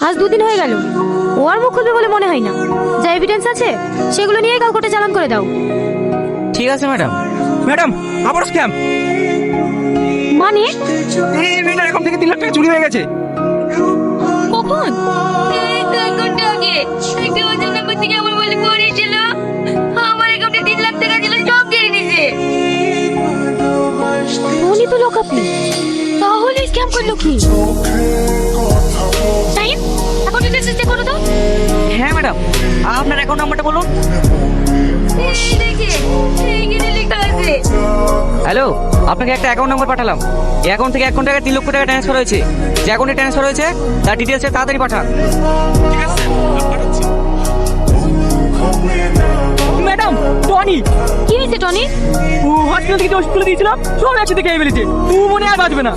আজ 2 দিন হয়ে গেল, ও আর মুখ খুলবে বলে মনে হয় না। যা এভিডেন্স আছে সেগুলো নিয়ে কাল কোর্টে চালান করে দাও। ঠিক আছে ম্যাডাম। ম্যাডাম, আবার স্ক্যাম। মানে এই মেয়েটার অ্যাকাউন্ট থেকে 3 লাখ টাকা চুরি হয়ে গেছে। কখন? এই তো 1 ঘন্টা আগে একটা ওজন নাম্বার থেকে আমার বলে পড়েছিল, আমার অ্যাকাউন্টে 3 লাখ টাকা ছিল, সব কেড়ে নিয়েছে। উনি তো লোকাপি, তাহলে স্ক্যাম করলো কি? টাইম এখন ডিটেইলস চেক করো তো। হ্যাঁ ম্যাডাম, আপনার অ্যাকাউন্ট নাম্বারটা বলুন। এই দেখে এইখানে লেখা আছে। হ্যালো, আপনাকে একটা অ্যাকাউন্ট নাম্বার পাঠালাম। এই অ্যাকাউন্ট থেকে 1 ঘন্টা আগে 3 লক্ষ টাকা ট্রান্সফার হয়েছে। যে অ্যাকাউন্টে ট্রান্সফার হয়েছে তার ডিটেলসে তাড়াতাড়ি পাঠান। Madam, Tony. কি হয়েছে টনি? ও হসপিটাল থেকে ওষুধ তুলে দিয়েছিলাম, সব একসাথে খেয়ে ফেলেছে। ও মনে আর বাঁচবে না।